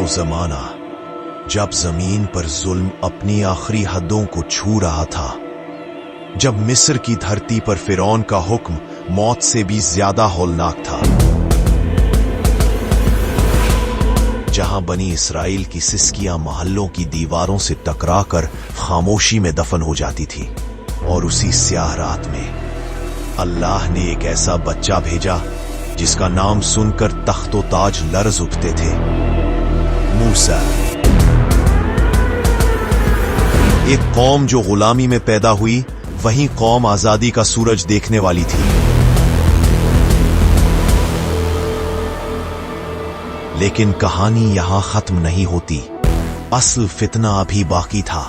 زمانہ جب زمین پر ظلم اپنی آخری حدوں کو چھو رہا تھا، جب مصر کی دھرتی پر فرعون کا حکم موت سے بھی زیادہ ہولناک تھا، جہاں بنی اسرائیل کی سسکیاں محلوں کی دیواروں سے ٹکرا کر خاموشی میں دفن ہو جاتی تھی، اور اسی سیاہ رات میں اللہ نے ایک ایسا بچہ بھیجا جس کا نام سن کر تخت و تاج لرز اٹھتے تھے، موسیٰ۔ ایک قوم جو غلامی میں پیدا ہوئی، وہیں قوم آزادی کا سورج دیکھنے والی تھی۔ لیکن کہانی یہاں ختم نہیں ہوتی، اصل فتنہ ابھی باقی تھا۔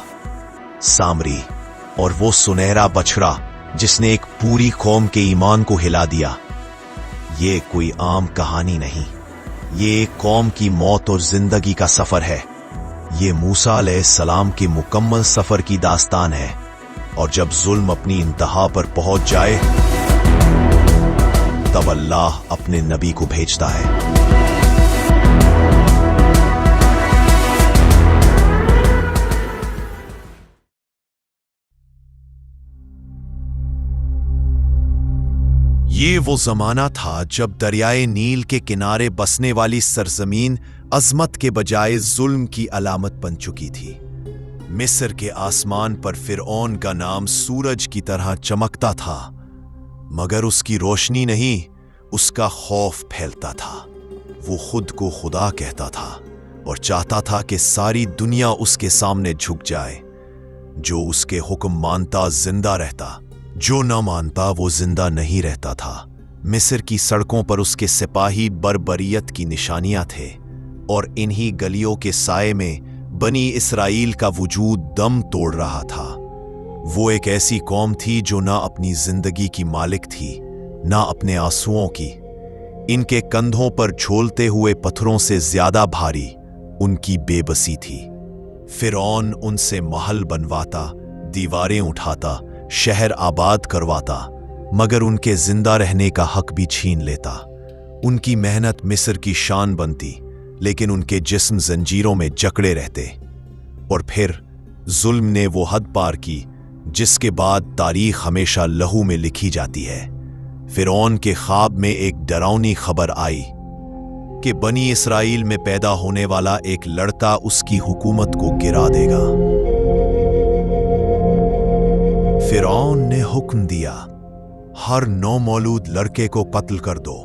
سامری اور وہ سنہرا بچڑا جس نے ایک پوری قوم کے ایمان کو ہلا دیا۔ یہ کوئی عام کہانی نہیں، یہ ایک قوم کی موت اور زندگی کا سفر ہے۔ یہ موسیٰ علیہ السلام کے مکمل سفر کی داستان ہے، اور جب ظلم اپنی انتہا پر پہنچ جائے تب اللہ اپنے نبی کو بھیجتا ہے۔ یہ وہ زمانہ تھا جب دریائے نیل کے کنارے بسنے والی سرزمین عظمت کے بجائے ظلم کی علامت بن چکی تھی۔ مصر کے آسمان پر فرعون کا نام سورج کی طرح چمکتا تھا، مگر اس کی روشنی نہیں، اس کا خوف پھیلتا تھا۔ وہ خود کو خدا کہتا تھا اور چاہتا تھا کہ ساری دنیا اس کے سامنے جھک جائے۔ جو اس کے حکم مانتا زندہ رہتا، جو نہ مانتا وہ زندہ نہیں رہتا تھا۔ مصر کی سڑکوں پر اس کے سپاہی بربریت کی نشانیاں تھے، اور انہی گلیوں کے سائے میں بنی اسرائیل کا وجود دم توڑ رہا تھا۔ وہ ایک ایسی قوم تھی جو نہ اپنی زندگی کی مالک تھی، نہ اپنے آنسوؤں کی۔ ان کے کندھوں پر جھولتے ہوئے پتھروں سے زیادہ بھاری ان کی بے بسی تھی۔ فرعون ان سے محل بنواتا، دیواریں اٹھاتا، شہر آباد کرواتا، مگر ان کے زندہ رہنے کا حق بھی چھین لیتا۔ ان کی محنت مصر کی شان بنتی، لیکن ان کے جسم زنجیروں میں جکڑے رہتے۔ اور پھر ظلم نے وہ حد پار کی جس کے بعد تاریخ ہمیشہ لہو میں لکھی جاتی ہے۔ فرعون کے خواب میں ایک ڈراؤنی خبر آئی کہ بنی اسرائیل میں پیدا ہونے والا ایک لڑکا اس کی حکومت کو گرا دے گا۔ فرعون نے حکم دیا، ہر نومولود لڑکے کو قتل کر دو۔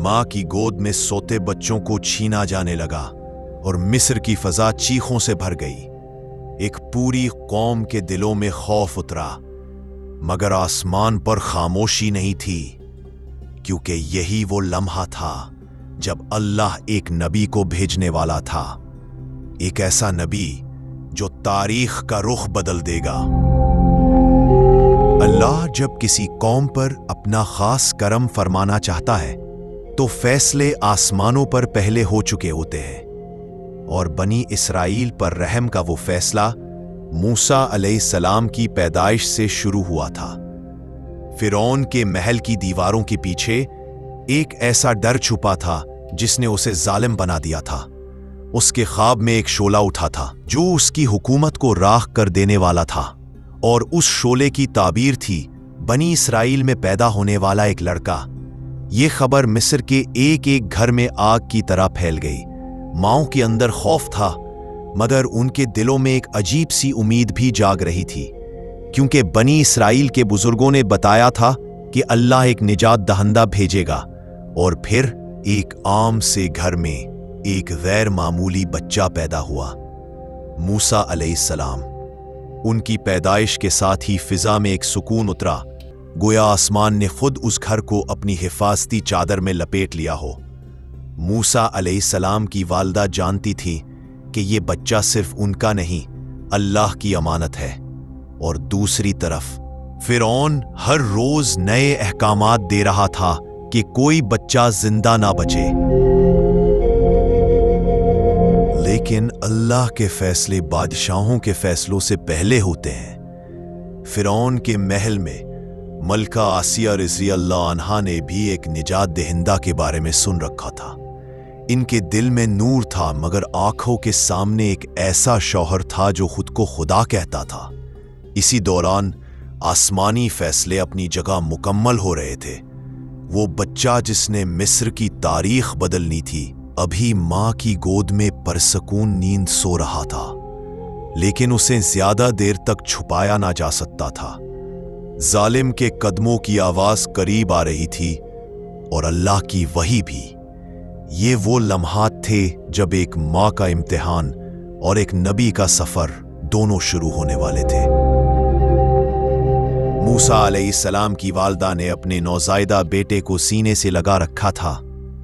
ماں کی گود میں سوتے بچوں کو چھینا جانے لگا، اور مصر کی فضا چیخوں سے بھر گئی۔ ایک پوری قوم کے دلوں میں خوف اترا، مگر آسمان پر خاموشی نہیں تھی، کیونکہ یہی وہ لمحہ تھا جب اللہ ایک نبی کو بھیجنے والا تھا، ایک ایسا نبی جو تاریخ کا رخ بدل دے گا۔ اللہ جب کسی قوم پر اپنا خاص کرم فرمانا چاہتا ہے تو فیصلے آسمانوں پر پہلے ہو چکے ہوتے ہیں، اور بنی اسرائیل پر رحم کا وہ فیصلہ موسیٰ علیہ السلام کی پیدائش سے شروع ہوا تھا۔ فرعون کے محل کی دیواروں کے پیچھے ایک ایسا ڈر چھپا تھا جس نے اسے ظالم بنا دیا تھا۔ اس کے خواب میں ایک شعلہ اٹھا تھا جو اس کی حکومت کو راکھ کر دینے والا تھا، اور اس شعلے کی تعبیر تھی بنی اسرائیل میں پیدا ہونے والا ایک لڑکا۔ یہ خبر مصر کے ایک ایک گھر میں آگ کی طرح پھیل گئی۔ ماؤں کے اندر خوف تھا، مگر ان کے دلوں میں ایک عجیب سی امید بھی جاگ رہی تھی، کیونکہ بنی اسرائیل کے بزرگوں نے بتایا تھا کہ اللہ ایک نجات دہندہ بھیجے گا۔ اور پھر ایک عام سے گھر میں ایک غیر معمولی بچہ پیدا ہوا، موسیٰ علیہ السلام۔ ان کی پیدائش کے ساتھ ہی فضا میں ایک سکون اترا، گویا آسمان نے خود اس گھر کو اپنی حفاظتی چادر میں لپیٹ لیا ہو۔ موسیٰ علیہ السلام کی والدہ جانتی تھی کہ یہ بچہ صرف ان کا نہیں، اللہ کی امانت ہے۔ اور دوسری طرف فرعون ہر روز نئے احکامات دے رہا تھا کہ کوئی بچہ زندہ نہ بچے۔ لیکن اللہ کے فیصلے بادشاہوں کے فیصلوں سے پہلے ہوتے ہیں۔ فرعون کے محل میں ملکہ آسیہ رضی اللہ عنہا نے بھی ایک نجات دہندہ کے بارے میں سن رکھا تھا، इनके दिल में नूर था, मगर आंखों के सामने एक ऐसा शौहर था जो खुद को खुदा कहता था। इसी दौरान आसमानी फैसले अपनी जगह मुकम्मल हो रहे थे। वो बच्चा जिसने मिस्र की तारीख बदलनी थी, अभी मां की गोद में परसकून नींद सो रहा था, लेकिन उसे ज्यादा देर तक छुपाया ना जा सकता था। जालिम के कदमों की आवाज करीब आ रही थी और अल्लाह की वही भी। ये वो लम्हात थे जब एक माँ का इम्तिहान और एक नबी का सफर दोनों शुरू होने वाले थे। मूसा अलैहिस्सलाम की वालदा ने अपने नौज़ायदा बेटे को सीने से लगा रखा था,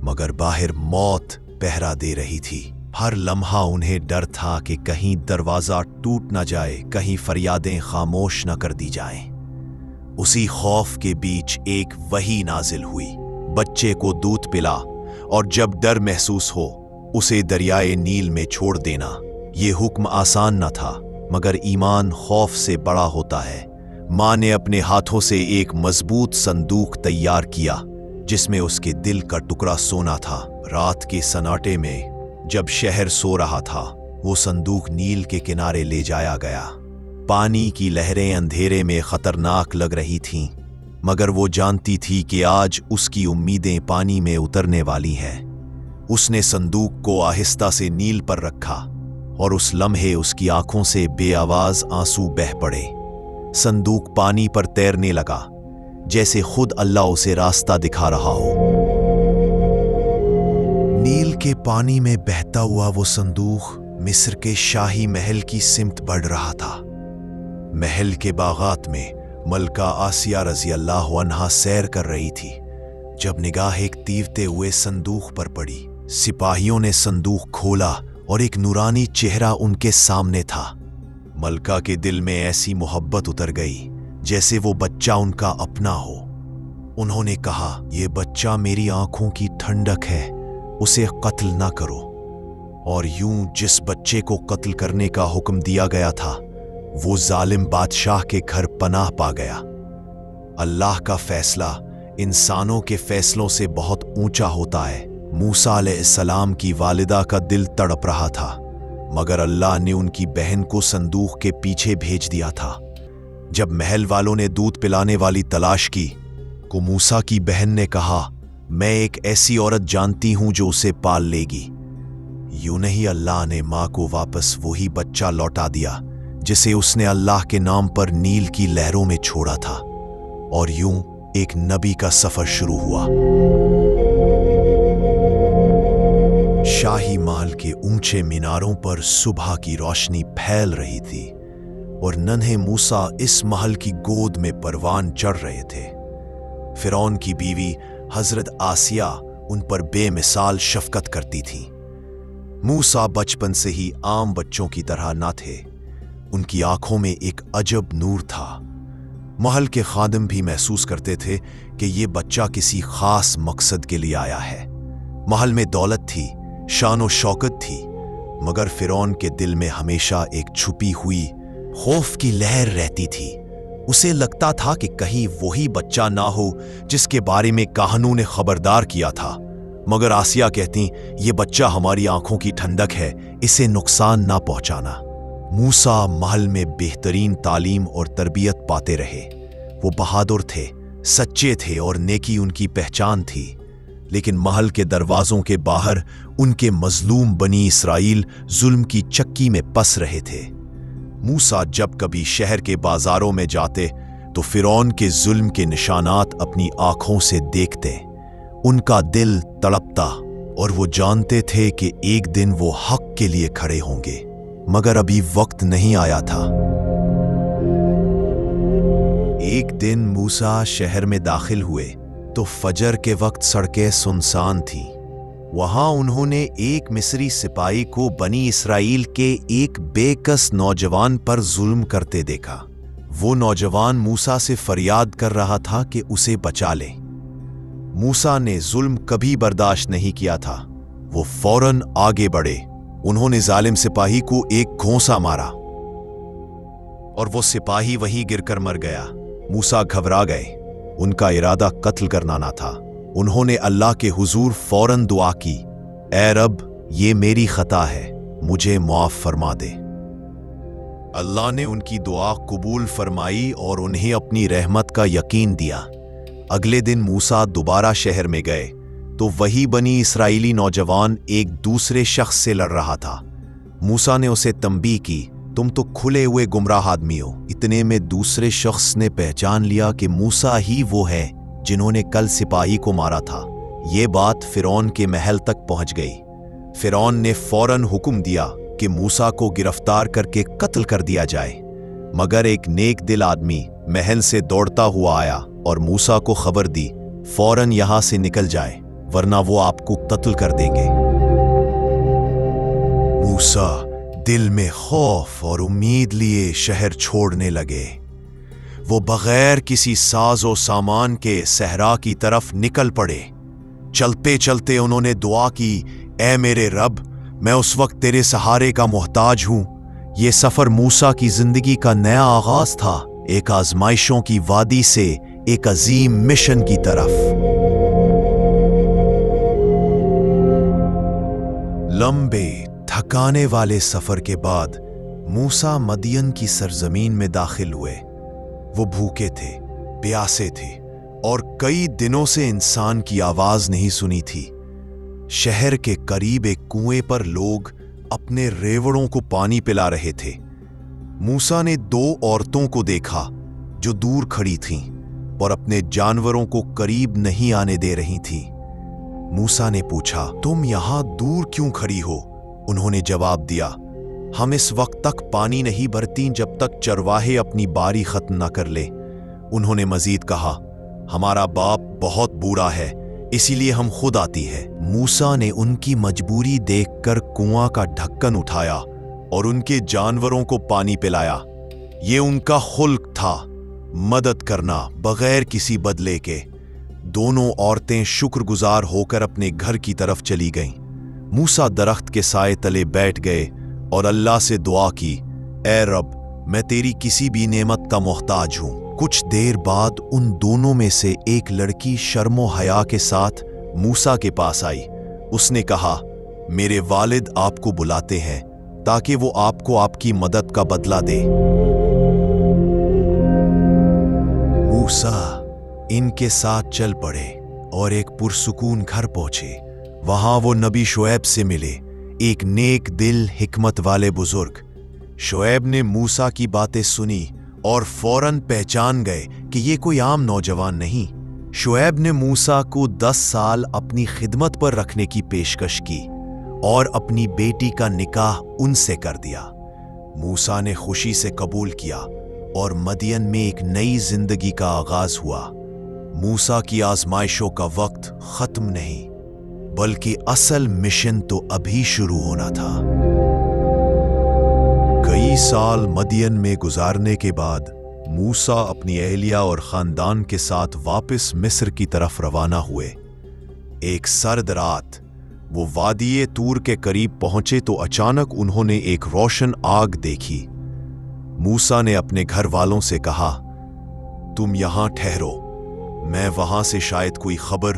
मगर बाहर मौत पहरा दे रही थी। हर लम्हा उन्हें डर था कि कहीं दरवाजा टूट न जाए, कहीं फरियादें खामोश न कर दी जाएं। उसी खौफ के बीच एक वही नाजिल हुई, बच्चे को दूध पिला और जब डर महसूस हो उसे दरियाए नील में छोड़ देना। ये हुक्म आसान न था, मगर ईमान खौफ से बड़ा होता है। माँ ने अपने हाथों से एक मजबूत संदूक तैयार किया जिसमें उसके दिल का टुकड़ा सोना था। रात के सन्नाटे में जब शहर सो रहा था, वो संदूक नील के किनारे ले जाया गया। पानी की लहरें अंधेरे में खतरनाक लग रही थीं, मगर वो जानती थी कि आज उसकी उम्मीदें पानी में उतरने वाली हैं। उसने संदूक को आहिस्ता से नील पर रखा और उस लम्हे उसकी आंखों से बेआवाज आंसू बह पड़े। संदूक पानी पर तैरने लगा, जैसे खुद अल्लाह उसे रास्ता दिखा रहा हो। नील के पानी में बहता हुआ वो संदूक मिस्र के शाही महल की सिमत बढ़ रहा था। महल के बागात में मलका आसिया रज़ी अल्लाह अन्हा सैर कर रही थी, जब निगाह एक तीरते हुए संदूक पर पड़ी। सिपाहियों ने संदूक खोला और एक नूरानी चेहरा उनके सामने था। मलका के दिल में ऐसी मोहब्बत उतर गई जैसे वो बच्चा उनका अपना हो। उन्होंने कहा, यह बच्चा मेरी आंखों की ठंडक है, उसे कत्ल ना करो। और यूं जिस बच्चे को कत्ल करने का हुक्म दिया गया था, वो जालिम बादशाह के घर पनाह पा गया। अल्लाह का फैसला इंसानों के फैसलों से बहुत ऊंचा होता है। मूसा अलैहिस्सलाम की वालिदा का दिल तड़प रहा था, मगर अल्लाह ने उनकी बहन को संदूक के पीछे भेज दिया था। जब महल वालों ने दूध पिलाने वाली तलाश की, को मूसा की बहन ने कहा, मैं एक ऐसी औरत जानती हूं जो उसे पाल लेगी। यूं नहीं, अल्लाह ने मां को वापस वही बच्चा लौटा दिया जिसे उसने अल्लाह के नाम पर नील की लहरों में छोड़ा था, और यूं एक नबी का सफर शुरू हुआ। शाही महल के ऊंचे मीनारों पर सुबह की रोशनी फैल रही थी और नन्हे मूसा इस महल की गोद में परवान चढ़ रहे थे। फिरौन की बीवी हजरत आसिया उन पर बेमिसाल शफकत करती थी। मूसा बचपन से ही आम बच्चों की तरह न थे, उनकी आंखों में एक अजब नूर था। महल के खादिम भी महसूस करते थे कि ये बच्चा किसी खास मकसद के लिए आया है। महल में दौलत थी, शान और शौकत थी, मगर फिरौन के दिल में हमेशा एक छुपी हुई खौफ की लहर रहती थी। उसे लगता था कि कहीं वही बच्चा ना हो जिसके बारे में काहनू ने खबरदार किया था। मगर आसिया कहती, ये बच्चा हमारी आंखों की ठंडक है, इसे नुकसान ना पहुंचाना। मूसा महल में बेहतरीन तालीम और तरबियत पाते रहे। वो बहादुर थे, सच्चे थे और नेकी उनकी पहचान थी। लेकिन महल के दरवाजों के बाहर उनके मजलूम बनी इसराइल जुल्म की चक्की में पस रहे थे। मूसा जब कभी शहर के बाजारों में जाते तो फिरौन के जुल्म के निशानात अपनी आंखों से देखते। उनका दिल तड़पता और वो जानते थे कि एक दिन वो हक के लिए खड़े होंगे, मगर अभी वक्त नहीं आया था। एक दिन मूसा शहर में दाखिल हुए तो फजर के वक्त सड़कें सुनसान थीं। वहां उन्होंने एक मिस्री सिपाही को बनी इसराइल के एक बेकस नौजवान पर जुल्म करते देखा। वो नौजवान मूसा से फरियाद कर रहा था कि उसे बचा ले। मूसा ने जुल्म कभी बर्दाश्त नहीं किया था। वो फौरन आगे बढ़े। उन्होंने जालिम सिपाही को एक घोंसा मारा और वो सिपाही वहीं गिरकर मर गया। मूसा घबरा गए। उनका इरादा कत्ल करना ना था। उन्होंने अल्लाह के हुजूर फौरन दुआ की, اے رب یہ میری خطا ہے، مجھے معاف فرما دے۔ اللہ نے ان کی دعا قبول فرمائی اور انہیں اپنی رحمت کا یقین دیا۔ اگلے دن موسیٰ دوبارہ شہر میں گئے تو وہی بنی اسرائیلی نوجوان ایک دوسرے شخص سے لڑ رہا تھا۔ موسیٰ نے اسے تنبیہ کی، تم تو کھلے ہوئے گمراہ آدمی ہو۔ اتنے میں دوسرے شخص نے پہچان لیا کہ موسیٰ ہی وہ ہے جنہوں نے کل سپاہی کو مارا تھا۔ یہ بات فرعون کے محل تک پہنچ گئی۔ فرعون نے فوراً حکم دیا کہ موسیٰ کو گرفتار کر کے قتل کر دیا جائے، مگر ایک نیک دل آدمی محل سے دوڑتا ہوا آیا اور موسیٰ کو خبر دی، فوراً یہاں سے نکل جائے ورنہ وہ آپ کو قتل کر دیں گے۔ موسیٰ دل میں خوف اور امید لیے شہر چھوڑنے لگے۔ وہ بغیر کسی ساز و سامان کے صحرا کی طرف نکل پڑے۔ چلتے چلتے انہوں نے دعا کی، اے میرے رب، میں اس وقت تیرے سہارے کا محتاج ہوں۔ یہ سفر موسیٰ کی زندگی کا نیا آغاز تھا، ایک آزمائشوں کی وادی سے ایک عظیم مشن کی طرف۔ لمبے تھکانے والے سفر کے بعد موسیٰ مدین کی سرزمین میں داخل ہوئے۔ وہ بھوکے تھے، پیاسے تھے اور کئی دنوں سے انسان کی آواز نہیں سنی تھی۔ شہر کے قریب ایک کنویں پر لوگ اپنے ریوڑوں کو پانی پلا رہے تھے۔ موسیٰ نے دو عورتوں کو دیکھا جو دور کھڑی تھیں اور اپنے جانوروں کو قریب نہیں آنے دے رہی تھیں۔ موسیٰ نے پوچھا، تم یہاں دور کیوں کھڑی ہو؟ انہوں نے جواب دیا، ہم اس وقت تک پانی نہیں بھرتیں جب تک چرواہے اپنی باری ختم نہ کر لے۔ انہوں نے مزید کہا، ہمارا باپ بہت بوڑھا ہے، اسی لیے ہم خود آتی ہے۔ موسیٰ نے ان کی مجبوری دیکھ کر کنواں کا ڈھکن اٹھایا اور ان کے جانوروں کو پانی پلایا۔ یہ ان کا خلق تھا، مدد کرنا بغیر کسی بدلے کے۔ دونوں عورتیں شکر گزار ہو کر اپنے گھر کی طرف چلی گئیں۔ موسیٰ درخت کے سائے تلے بیٹھ گئے اور اللہ سے دعا کی، اے رب، میں تیری کسی بھی نعمت کا محتاج ہوں۔ کچھ دیر بعد ان دونوں میں سے ایک لڑکی شرم و حیا کے ساتھ موسیٰ کے پاس آئی۔ اس نے کہا، میرے والد آپ کو بلاتے ہیں تاکہ وہ آپ کو آپ کی مدد کا بدلہ دے۔ موسیٰ ان کے ساتھ چل پڑے اور ایک پرسکون گھر پہنچے۔ وہاں وہ نبی شعیب سے ملے، ایک نیک دل حکمت والے بزرگ۔ شعیب نے موسیٰ کی باتیں سنی اور فوراً پہچان گئے کہ یہ کوئی عام نوجوان نہیں۔ شعیب نے موسیٰ کو 10 سال اپنی خدمت پر رکھنے کی پیشکش کی اور اپنی بیٹی کا نکاح ان سے کر دیا۔ موسیٰ نے خوشی سے قبول کیا اور مدین میں ایک نئی زندگی کا آغاز ہوا۔ موسیٰ کی آزمائشوں کا وقت ختم نہیں، بلکہ اصل مشن تو ابھی شروع ہونا تھا۔ کئی سال مدین میں گزارنے کے بعد موسیٰ اپنی اہلیہ اور خاندان کے ساتھ واپس مصر کی طرف روانہ ہوئے۔ ایک سرد رات وہ وادی طور کے قریب پہنچے تو اچانک انہوں نے ایک روشن آگ دیکھی۔ موسیٰ نے اپنے گھر والوں سے کہا، تم یہاں ٹھہرو، میں وہاں سے شاید کوئی خبر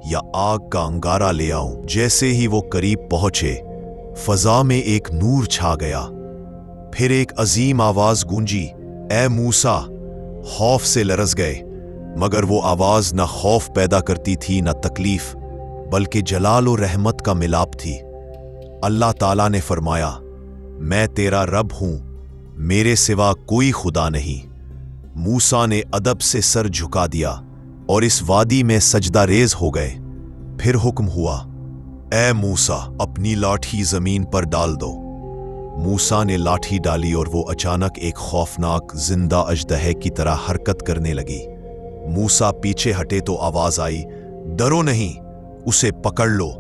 یا آگ کا انگارہ لے آؤں۔ جیسے ہی وہ قریب پہنچے، فضا میں ایک نور چھا گیا۔ پھر ایک عظیم آواز گونجی، اے موسیٰ! خوف سے لرز گئے، مگر وہ آواز نہ خوف پیدا کرتی تھی نہ تکلیف، بلکہ جلال و رحمت کا ملاپ تھی۔ اللہ تعالیٰ نے فرمایا، میں تیرا رب ہوں، میرے سوا کوئی خدا نہیں۔ موسیٰ نے ادب سے سر جھکا دیا اور اس وادی میں سجدہ ریز ہو گئے۔ پھر حکم ہوا، اے موسیٰ، اپنی لاٹھی زمین پر ڈال دو۔ موسیٰ نے لاٹھی ڈالی اور وہ اچانک ایک خوفناک زندہ اژدہے کی طرح حرکت کرنے لگی۔ موسیٰ پیچھے ہٹے تو آواز آئی، ڈرو نہیں، اسے پکڑ لو۔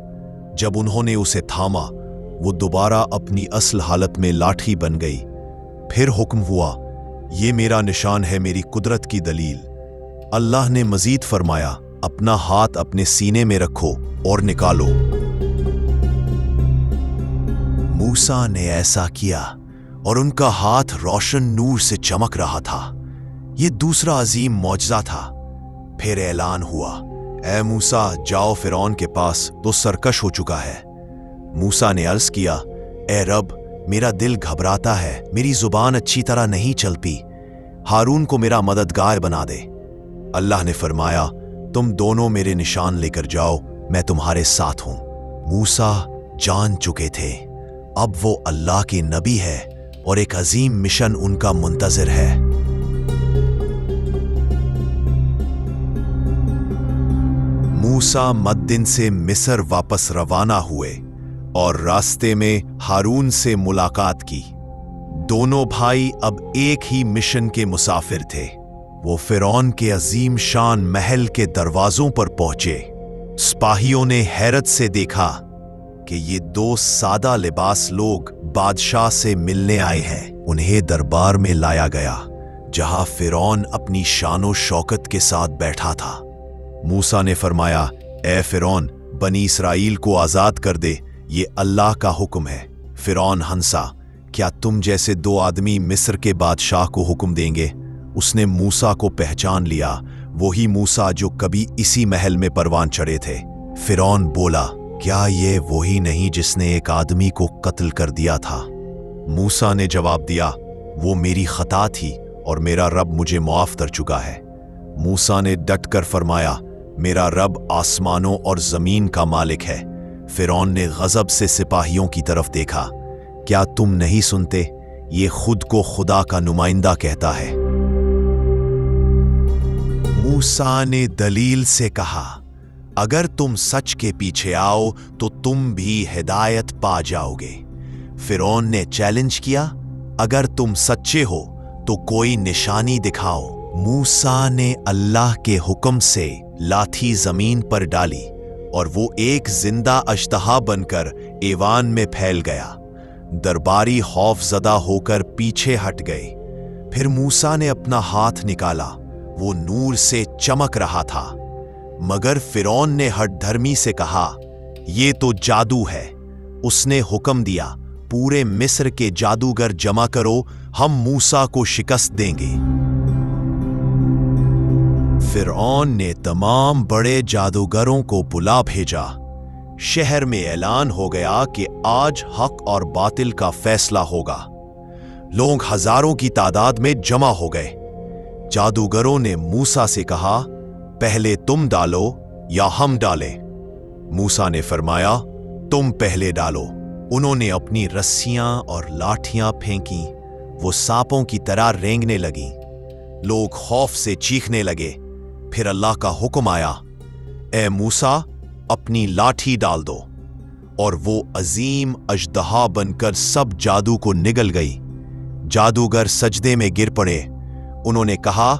جب انہوں نے اسے تھاما، وہ دوبارہ اپنی اصل حالت میں لاٹھی بن گئی۔ پھر حکم ہوا، یہ میرا نشان ہے، میری قدرت کی دلیل۔ اللہ نے مزید فرمایا، اپنا ہاتھ اپنے سینے میں رکھو اور نکالو۔ موسیٰ نے ایسا کیا اور ان کا ہاتھ روشن نور سے چمک رہا تھا۔ یہ دوسرا عظیم معجزہ تھا۔ پھر اعلان ہوا، اے موسیٰ، جاؤ فرعون کے پاس، تو سرکش ہو چکا ہے۔ मूसा ने अर्ज किया, ए रब, मेरा दिल घबराता है, मेरी जुबान अच्छी तरह नहीं चलती, हारून को मेरा मददगार बना दे। अल्लाह ने फरमाया, तुम दोनों मेरे निशान लेकर जाओ, मैं तुम्हारे साथ हूं। मूसा जान चुके थे अब वो अल्लाह के नबी है और एक अजीम मिशन उनका मुंतजर है। मूसा मद्दिन से मिस्र वापस रवाना हुए और रास्ते में हारून से मुलाकात की। दोनों भाई अब एक ही मिशन के मुसाफिर थे। वो फिरौन के अजीम शान महल के दरवाजों पर पहुंचे। सिपाहियों ने हैरत से देखा कि ये दो सादा लिबास लोग बादशाह से मिलने आए हैं। उन्हें दरबार में लाया गया जहां फिरौन अपनी शानो शौकत के साथ बैठा था। मूसा ने फरमाया, ए फिरौन, बनी इसराइल को आजाद कर दे, ये अल्लाह का हुक्म है। फिरौन हंसा, क्या तुम जैसे दो आदमी मिस्र के बादशाह को हुक्म देंगे? उसने मूसा को पहचान लिया, वही मूसा जो कभी इसी महल में परवान चढ़े थे। फिरौन बोला, क्या ये वही नहीं जिसने एक आदमी को कत्ल कर दिया था? मूसा ने जवाब दिया, वो मेरी खता थी और मेरा रब मुझे माफ कर चुका है। मूसा ने डटकर फरमाया, मेरा रब आसमानों और जमीन का मालिक है। फिरौन ने गजब से सिपाहियों की तरफ देखा, क्या तुम नहीं सुनते? ये खुद को खुदा का नुमाइंदा कहता है। मूसा ने दलील से कहा, अगर तुम सच के पीछे आओ तो तुम भी हिदायत पा जाओगे। फिरौन ने चैलेंज किया, अगर तुम सच्चे हो तो कोई निशानी दिखाओ। मूसा ने अल्लाह के हुक्म से लाठी जमीन पर डाली और वो एक जिंदा अजदहा बनकर ऐवान में फैल गया। दरबारी खौफजदा होकर पीछे हट गए। फिर मूसा ने अपना हाथ निकाला, वो नूर से चमक रहा था। मगर फिरौन ने हठधर्मी से कहा, ये तो जादू है। उसने हुक्म दिया, पूरे मिस्र के जादूगर जमा करो, हम मूसा को शिकस्त देंगे। फिरौन ने तमाम बड़े जादूगरों को बुला भेजा। शहर में ऐलान हो गया कि आज हक और बातिल का फैसला होगा। लोग हजारों की तादाद में जमा हो गए। जादूगरों ने मूसा से कहा, पहले तुम डालो या हम डालें? मूसा ने फरमाया, तुम पहले डालो। उन्होंने अपनी रस्सियां और लाठियां फेंकी। वो सांपों की तरह रेंगने लगी। लोग खौफ से चीखने लगे। फिर अल्लाह का हुक्म आया, ए मूसा, अपनी लाठी डाल दो। और वो अजीम अजदहा बनकर सब जादू को निगल गई। जादूगर सजदे में गिर पड़े। उन्होंने कहा,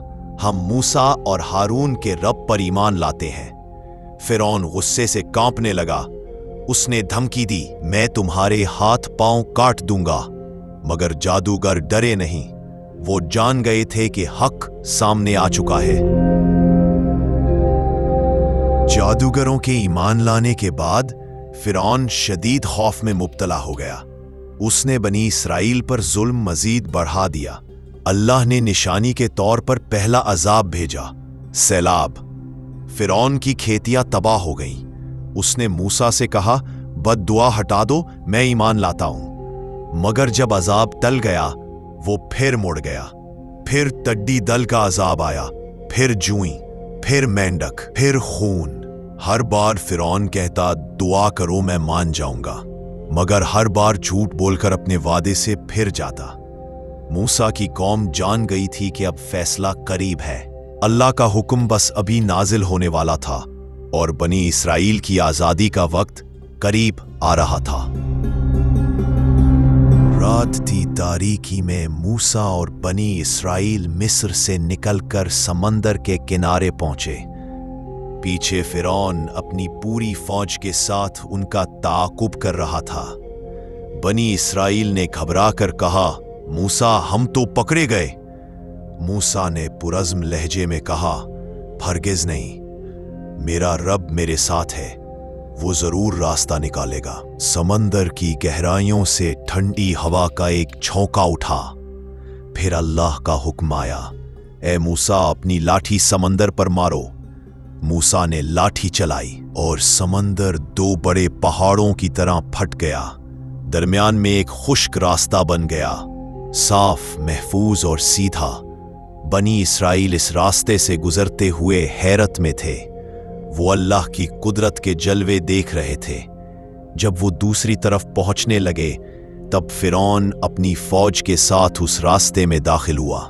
हम मूसा और हारून के रब पर ईमान लाते हैं। फिरौन गुस्से से कांपने लगा। उसने धमकी दी, मैं तुम्हारे हाथ पांव काट दूंगा। मगर जादूगर डरे नहीं। वो जान गए थे कि हक सामने आ चुका है। जादूगरों के ईमान लाने के बाद फिरौन शदीद खौफ में मुब्तला हो गया। उसने बनी इसराइल पर जुल्म मजीद बढ़ा दिया। अल्लाह ने निशानी के तौर पर पहला अजाब भेजा, सैलाब। फिरौन की खेतियां तबाह हो गईं। उसने मूसा से कहा, बद्दुआ हटा दो, मैं ईमान लाता हूं। मगर जब अजाब टल गया, वो फिर मुड़ गया। फिर टड्डी दल का अजाब आया, फिर जूई, फिर मेंढक, फिर खून। हर बार फिरौन कहता, दुआ करो मैं मान जाऊंगा, मगर हर बार झूठ बोलकर अपने वादे से फिर जाता। मूसा की कौम जान गई थी कि अब फैसला करीब है। अल्लाह का हुक्म बस अभी नाजिल होने वाला था और बनी इसराइल की आजादी का वक्त करीब आ रहा था। रात थी तारीकी में मूसा और बनी इसराइल मिस्र से निकलकर समंदर के किनारे पहुंचे। पीछे फिरौन अपनी पूरी फौज के साथ उनका ताकुब कर रहा था। बनी इसराइल ने घबरा कर कहा, मूसा, हम तो पकड़े गए। मूसा ने पुरज़्म लहजे में कहा, हरगिज़ नहीं, मेरा रब मेरे साथ है, वो जरूर रास्ता निकालेगा। समंदर की गहराइयों से ठंडी हवा का एक झोंका उठा। फिर अल्लाह का हुक्म आया, ए मूसा, अपनी लाठी समंदर पर मारो। मूसा ने लाठी चलाई और समंदर दो बड़े पहाड़ों की तरह फट गया। दरमियान में एक खुश्क रास्ता बन गया, साफ, महफूज और सीधा। बनी इसराइल इस रास्ते से गुजरते हुए हैरत में थे। वो अल्लाह की कुदरत के जलवे देख रहे थे। जब वो दूसरी तरफ पहुंचने लगे तब फिरौन अपनी फौज के साथ उस रास्ते में दाखिल हुआ।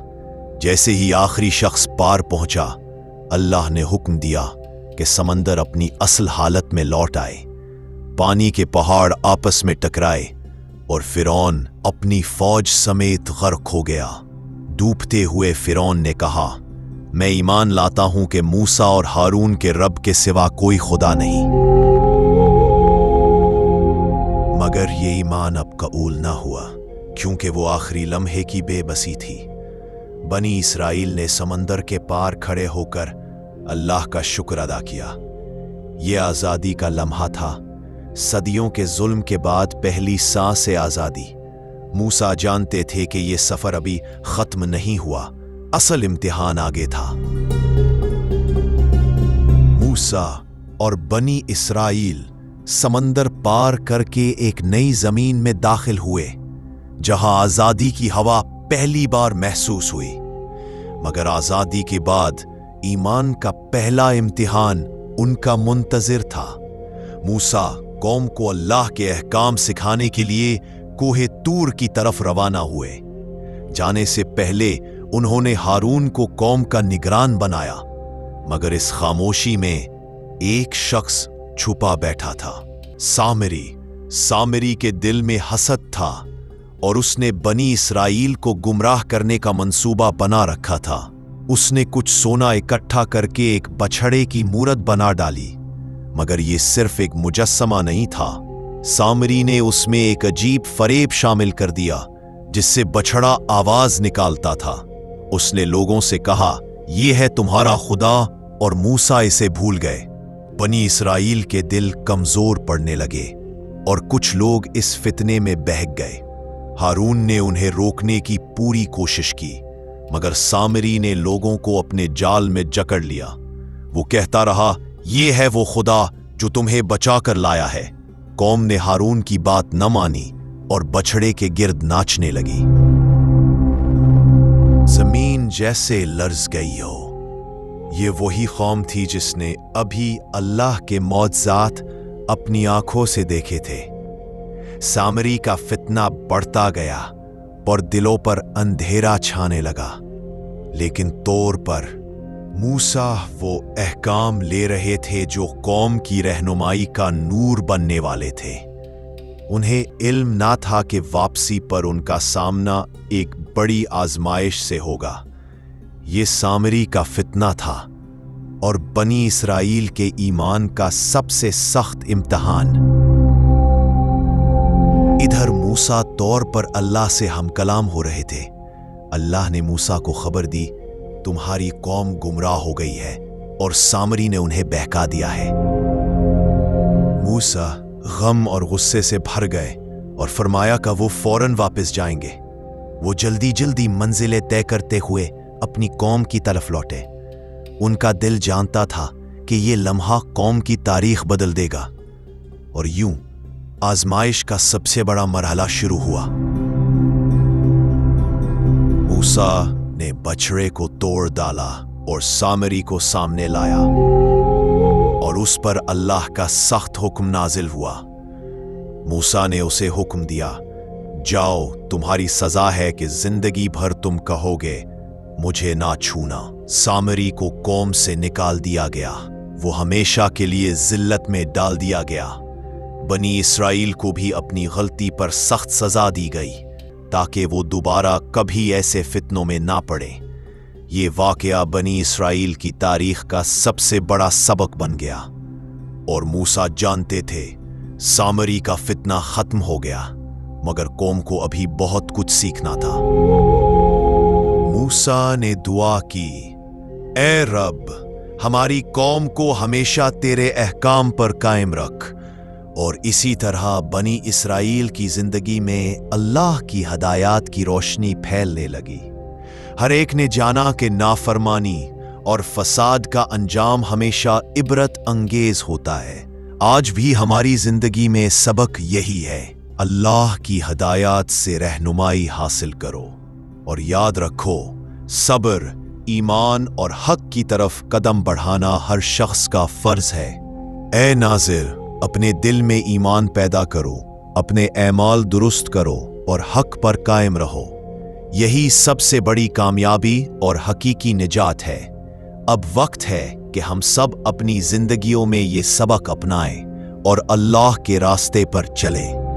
जैसे ही आखिरी शख्स पार पहुंचा, अल्लाह ने हुक्म दिया कि समंदर अपनी असल हालत में लौट आए। पानी के पहाड़ आपस में टकराए और फिरौन अपनी फौज समेत गर्क हो गया। डूबते हुए फिरौन ने कहा, मैं ईमान लाता हूं कि मूसा और हारून के रब के सिवा कोई खुदा नहीं। मगर ये ईमान अब कबूल ना हुआ, क्योंकि वो आखिरी लम्हे की बेबसी थी। बनी इसराइल ने समंदर के पार खड़े होकर अल्लाह का शुक्र अदा किया। ये आज़ादी का लम्हा था, सदियों के जुल्म के बाद पहली सांस से आज़ादी। मूसा जानते थे कि ये सफर अभी खत्म नहीं हुआ, असल इम्तिहान आगे था। मूसा और बनी इसराइल समंदर पार करके एक नई जमीन में दाखिल हुए, जहां आजादी की हवा पहली बार महसूस हुई। मगर आजादी के बाद ईमान का पहला इम्तिहान उनका मुंतजिर था। मूसा कौम को अल्लाह के अहकाम सिखाने के लिए कोहे तूर की तरफ रवाना हुए। जाने से पहले उन्होंने हारून को कौम का निगरान बनाया, मगर इस खामोशी में एक शख्स छुपा बैठा था, सामरी के दिल में हसद था और उसने बनी इसराइल को गुमराह करने का मंसूबा बना रखा था। उसने कुछ सोना इकट्ठा करके एक बछड़े की मूरत बना डाली, मगर यह सिर्फ एक मुजस्समा नहीं था। सामरी ने उसमें एक अजीब फरेब शामिल कर दिया, जिससे बछड़ा आवाज निकालता था। उसने लोगों से कहा, यह है तुम्हारा खुदा, और मूसा इसे भूल गए। बनी इसराइल के दिल कमजोर पड़ने लगे और कुछ लोग इस फितने में बहक गए। हारून ने उन्हें रोकने की पूरी कोशिश की, मगर सामरी ने लोगों को अपने जाल में जकड़ लिया। वो कहता रहा, यह है वो खुदा जो तुम्हें बचा कर लाया है। कौम ने हारून की बात न मानी और बछड़े के गिर्द नाचने लगी। जमीन जैसे लर्ज गई हो। ये वही कौम थी जिसने अभी अल्लाह के मौजज़ात अपनी आंखों से देखे थे। सामरी का फितना बढ़ता गया और दिलों पर अंधेरा छाने लगा, लेकिन तौर पर मूसा वो अहकाम ले रहे थे जो कौम की रहनुमाई का नूर बनने वाले थे। उन्हें इल्म ना था कि वापसी पर उनका सामना एक बड़ी आजमाइश से होगा। ये सामरी का फितना था और बनी इसराइल के ईमान का सबसे सख्त इम्तिहान। इधर मूसा तौर पर अल्लाह से हमकलाम हो रहे थे। अल्लाह ने मूसा को खबर दी, तुम्हारी कौम गुमराह हो गई है और सामरी ने उन्हें बहका दिया है। मूसा गम और गुस्से से भर गए और फरमाया कि वो फौरन वापस जाएंगे। वो जल्दी जल्दी मंजिलें तय करते हुए अपनी कौम की तरफ लौटे। उनका दिल जानता था कि ये लम्हा कौम की तारीख बदल देगा, और यूं आजमाइश का सबसे बड़ा मरहला शुरू हुआ। मूसा ने बछड़े को तोड़ डाला और सामरी को सामने लाया, और उस पर अल्लाह का सख्त हुक्म नाजिल हुआ। मूसा ने उसे हुक्म दिया, जाओ, तुम्हारी सजा है कि जिंदगी भर तुम कहोगे मुझे ना छूना। सामरी को कौम से निकाल दिया गया, वो हमेशा के लिए जिल्लत में डाल दिया गया। बनी इसराइल को भी अपनी गलती पर सख्त सजा दी गई, ताकि वो दोबारा कभी ऐसे फितनों में ना पड़े। ये वाकया बनी इसराइल की तारीख का सबसे बड़ा सबक बन गया, और मूसा जानते थे सामरी का फितना खत्म हो गया, मगर कौम को अभी बहुत कुछ सीखना था। मूसा ने दुआ की, ए रब, हमारी कौम को हमेशा तेरे अहकाम पर कायम रख। और इसी तरह बनी इसराइल की जिंदगी में अल्लाह की हदायत की रोशनी फैलने लगी। हर एक ने जाना कि नाफरमानी اور فساد کا انجام ہمیشہ عبرت انگیز ہوتا ہے۔ آج بھی ہماری زندگی میں سبق یہی ہے، اللہ کی ہدایات سے رہنمائی حاصل کرو اور یاد رکھو، صبر، ایمان اور حق کی طرف قدم بڑھانا ہر شخص کا فرض ہے۔ اے ناظر، اپنے دل میں ایمان پیدا کرو، اپنے اعمال درست کرو اور حق پر قائم رہو۔ یہی سب سے بڑی کامیابی اور حقیقی نجات ہے۔ اب وقت ہے کہ ہم سب اپنی زندگیوں میں یہ سبق اپنائیں اور اللہ کے راستے پر چلیں۔